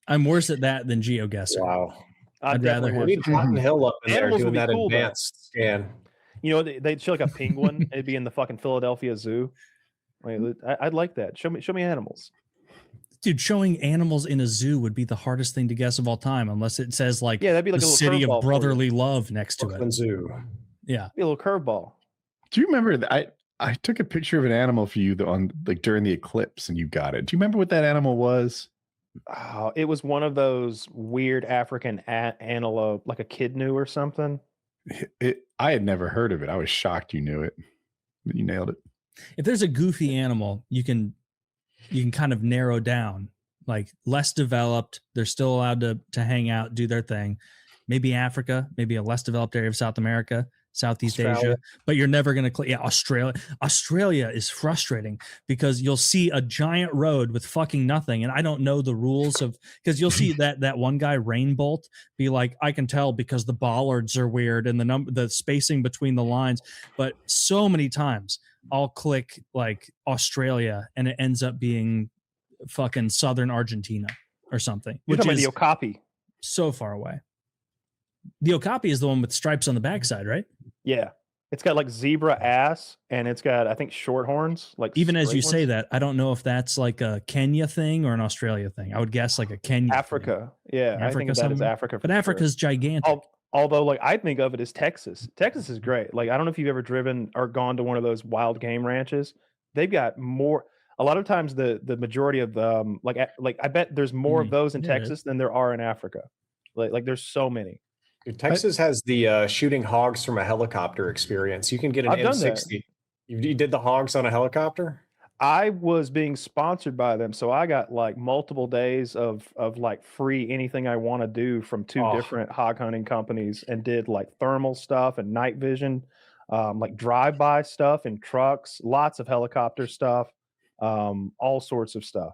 I'm worse at that than GeoGuessr. Wow. I'd rather have we need Cotton Hill up in there doing that cool, advanced scan. You know, they'd show like a penguin. It'd be in the fucking Philadelphia Zoo. Like, I'd like that. Show me animals. Dude, showing animals in a zoo would be the hardest thing to guess of all time, unless it says like, that'd be like the a city of curveball brotherly love next to Brooklyn it. Zoo. Yeah, be a little curveball. Do you remember that? I took a picture of an animal for you on like during the eclipse, and you got it. Do you remember what that animal was? Oh, it was one of those weird African antelope, like a kidney or something. I had never heard of it. I was shocked you knew it. You nailed it. if there's a goofy animal, you can kind of narrow down, like less developed. They're still allowed to hang out, do their thing. Maybe Africa, maybe a less developed area of South America, Southeast Asia, but you're never going to, Australia. Australia is frustrating because you'll see a giant road with fucking nothing. And I don't know the rules of, because you'll see that one guy, Rainbolt, be like, I can tell because the bollards are weird and the spacing between the lines. But so many times I'll click like Australia and it ends up being fucking Southern Argentina or something. You're talking about the Okapi. So far away. The Okapi is the one with stripes on the backside, right? Yeah. It's got like zebra ass and it's got, I think, short horns. Like even as you say that, I don't know if that's like a Kenya thing or an Australia thing. I would guess like a Kenya Africa. Thing. Yeah. I think that is Africa. But Africa's gigantic. Although like I think of it as Texas. Texas is great. Like I don't know if you've ever driven or gone to one of those wild game ranches. They've got more. A lot of times the majority of like I bet there's more of those in Texas than there are in Africa. Like there's so many. Texas has the shooting hogs from a helicopter experience. You can get an M60. You did the hogs on a helicopter? I was being sponsored by them, so I got like multiple days of like free anything I want to do from two different hog hunting companies, and did like thermal stuff and night vision, like drive-by stuff in trucks, lots of helicopter stuff, all sorts of stuff.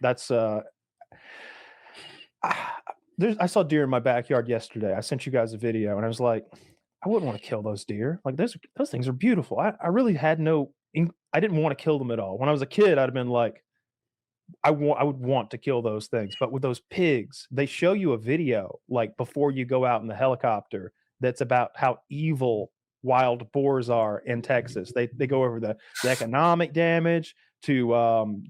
That's I saw deer in my backyard yesterday. I sent you guys a video, and I was like, I wouldn't want to kill those deer. Like those things are beautiful. I really had I didn't want to kill them at all. When I was a kid, I'd have been like, I would want to kill those things. But with those pigs, they show you a video like before you go out in the helicopter that's about how evil wild boars are in Texas. They go over the economic damage to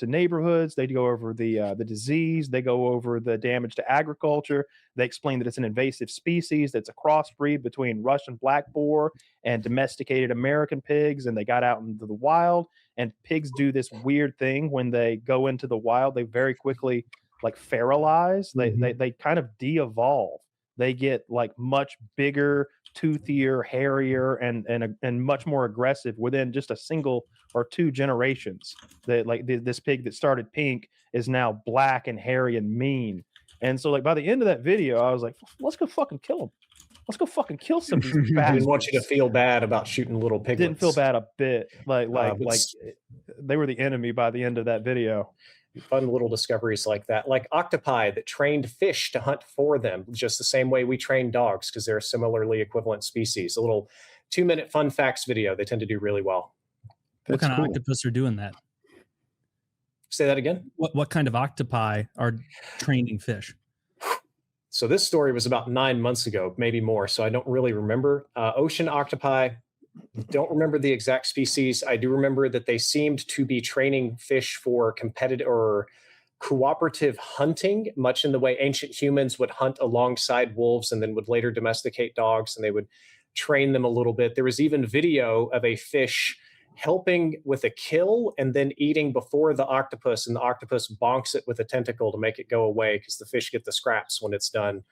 neighborhoods. They go over the disease. They go over the damage to agriculture. They explain that it's an invasive species that's a crossbreed between Russian black boar and domesticated American pigs, and they got out into the wild. And pigs do this weird thing when they go into the wild. They very quickly like feralize. They kind of de-evolve. They get like much bigger, toothier, hairier, and much more aggressive within just a single or two generations. That like this pig that started pink is now black and hairy and mean. And so like by the end of that video, I was like, let's go fucking kill them. Let's go fucking kill some of these bastards. I didn't want you to feel bad about shooting little piglets. Didn't feel bad a bit. Like they were the enemy by the end of that video. Fun little discoveries like that, like octopi that trained fish to hunt for them, just the same way we train dogs because they're similarly equivalent species. A little 2-minute fun facts video. They tend to do really well. What kind of octopus are doing that? Say that again. What kind of octopi are training fish? So this story was about 9 months ago, maybe more. So I don't really remember. Ocean octopi. Don't remember the exact species. I do remember that they seemed to be training fish for competitive or cooperative hunting, much in the way ancient humans would hunt alongside wolves and then would later domesticate dogs, and they would train them a little bit. There was even video of a fish helping with a kill and then eating before the octopus, and the octopus bonks it with a tentacle to make it go away because the fish get the scraps when it's done.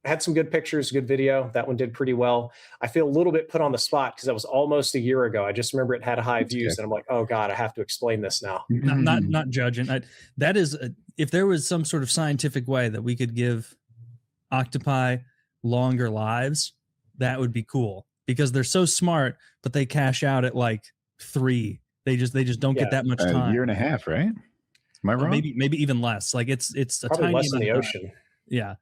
Had some good pictures, good video. That one did pretty well. I feel a little bit put on the spot because that was almost a year ago. I just remember it had high views, and I'm like, oh God, I have to explain this now. Not judging. That is, if there was some sort of scientific way that we could give octopi longer lives, that would be cool because they're so smart, but they cash out at like 3. They just don't get that much time. A year and a half, right? Am I wrong? Maybe even less. Like it's a probably tiny less in the amount of ocean. Yeah.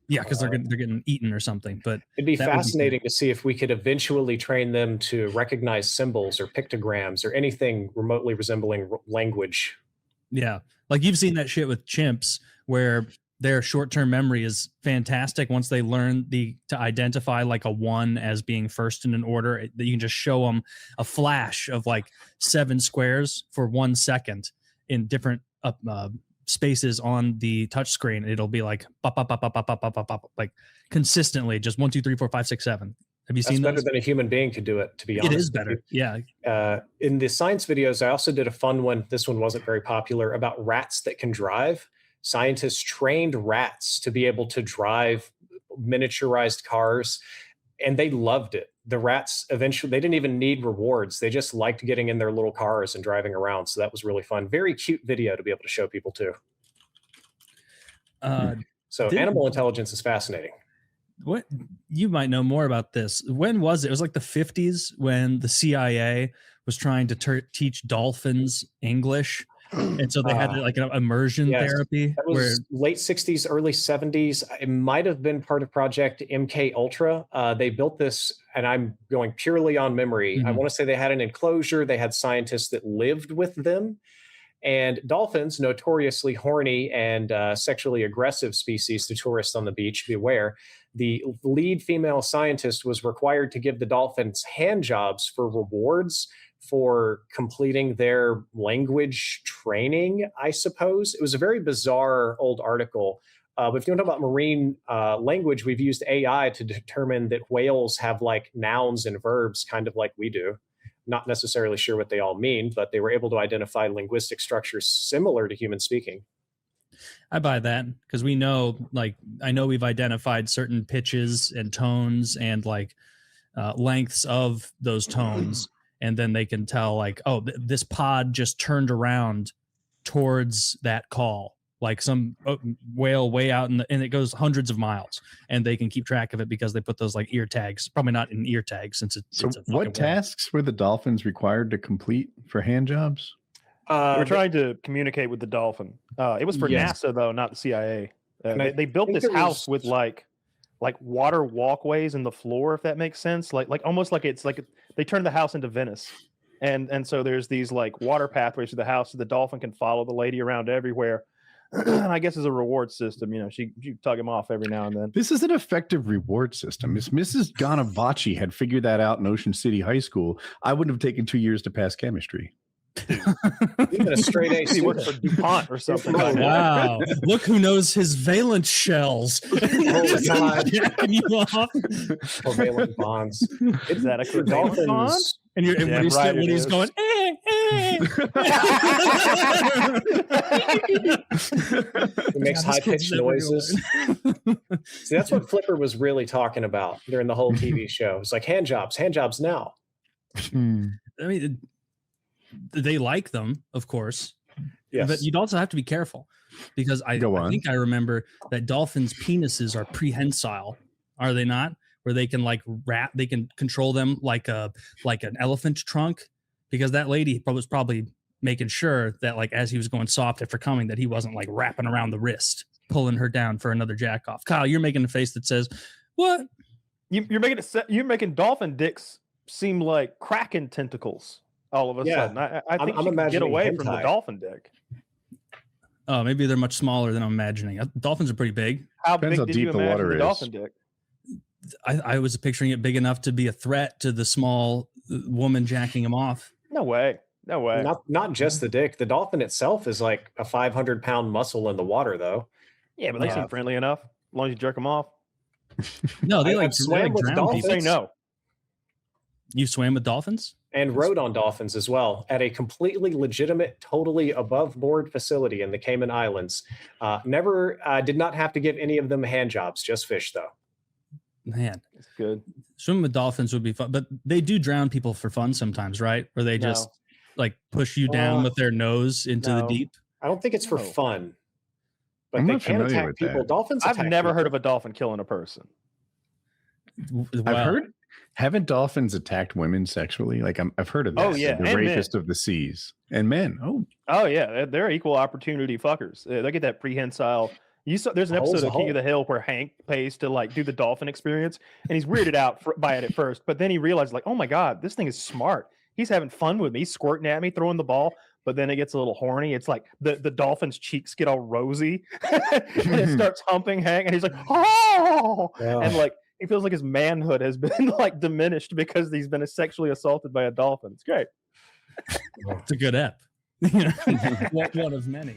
Yeah, because they're getting eaten or something. But it'd be fascinating to see if we could eventually train them to recognize symbols or pictograms or anything remotely resembling language. Yeah. Like you've seen that shit with chimps where their short-term memory is fantastic once they learn to identify like a 1 as being first in an order. That you can just show them a flash of like 7 squares for 1 second in different spaces on the touch screen. It'll be like pop, pop, pop, pop, pop, pop, pop, pop, like consistently just 1 2 3 4 5 6 7. Have you seen better those? than a human being could do it, to be honest. It is better. Yeah. In the science videos, I also did a fun one. This one wasn't very popular, about rats that can drive. Scientists trained rats to be able to drive miniaturized cars, and they loved it. The rats eventually, they didn't even need rewards. They just liked getting in their little cars and driving around. So that was really fun. Very cute video to be able to show people too. So animal intelligence is fascinating. What you might know more about this. When was it? It was like the 50s when the CIA was trying to teach dolphins English. And so they had like an immersion therapy. That was late 60s, early 70s. It might have been part of Project MK Ultra. They built this, and I'm going purely on memory. I want to say they had an enclosure. They had scientists that lived with them. And dolphins, notoriously horny and sexually aggressive species to tourists on the beach, beware. The lead female scientist was required to give the dolphins hand jobs for rewards for completing their language training, I suppose. It was a very bizarre old article. But if you want to talk about marine language, we've used AI to determine that whales have like nouns and verbs, kind of like we do. Not necessarily sure what they all mean, but they were able to identify linguistic structures similar to human speaking. I buy that because we know, like, I know we've identified certain pitches and tones and like lengths of those tones. And then they can tell like, oh, this pod just turned around towards that call, like some whale way out and it goes hundreds of miles, and they can keep track of it because they put those like ear tags, probably not in ear tags since it's a what tasks were the dolphins required to complete for hand jobs? We're trying to communicate with the dolphin. It was for NASA though, not the CIA. They built this house with like water walkways in the floor, if that makes sense. Like almost like it's like they turned the house into Venice. And so there's these like water pathways to the house so the dolphin can follow the lady around everywhere. And I guess as a reward system, you know, she tug him off every now and then. This is an effective reward system. If Mrs. Ganavachi had figured that out in Ocean City High School, I wouldn't have taken 2 years to pass chemistry. Even a straight A. He worked for DuPont or something. Wow! Look who knows his valence shells. Oh God! Can you off? Or valent bonds. Is that a covalent bond? And you're when he's going. It makes high-pitched noises. See, that's what Flipper was really talking about during the whole TV show. It's like hand jobs now. I mean, they like them, of course. Yes. But you'd also have to be careful because I think I remember that dolphins' penises are prehensile, are they not? Where they can like they can control them like an elephant trunk, because that lady was probably making sure that like as he was going soft after coming that he wasn't like wrapping around the wrist, pulling her down for another jack off. Kyle, you're making a face that says, "What?" You're making dolphin dicks seem like kraken tentacles. All of a sudden, I think you can get away from the dolphin dick. Oh, maybe they're much smaller than I'm imagining. Dolphins are pretty big. How big did you imagine the dolphin dick? I was picturing it big enough to be a threat to the small woman jacking him off. No way. Not just the dick. The dolphin itself is like a 500-pound muscle in the water, though. Yeah, but they seem friendly enough as long as you jerk them off. No, they swam with drown dolphins. people. Say no. You swam with dolphins? And rode on dolphins as well at a completely legitimate, totally above board facility in the Cayman Islands. Did not have to give any of them hand jobs, just fish though. Man, it's good. Swimming with dolphins would be fun, but they do drown people for fun sometimes, right? Where they just like push you down with their nose into the deep. I don't think it's for fun, but I'm they not can familiar attack with people. that. Dolphins. I've never heard of a dolphin killing a person. I've heard. Haven't dolphins attacked women sexually? Like I've heard of this. Oh yeah, the rapist of the seas and men. Oh yeah, they're equal opportunity fuckers. They get that prehensile. There's an episode of King of the Hill where Hank pays to like do the dolphin experience, and he's weirded out by it at first, but then he realizes like, oh my god, this thing is smart. He's having fun with me, he's squirting at me, throwing the ball, but then it gets a little horny. It's like the dolphin's cheeks get all rosy and it starts humping Hank, and he's like, oh, and like he feels like his manhood has been like diminished because he's been sexually assaulted by a dolphin. It's great. It's a good ep. One of many.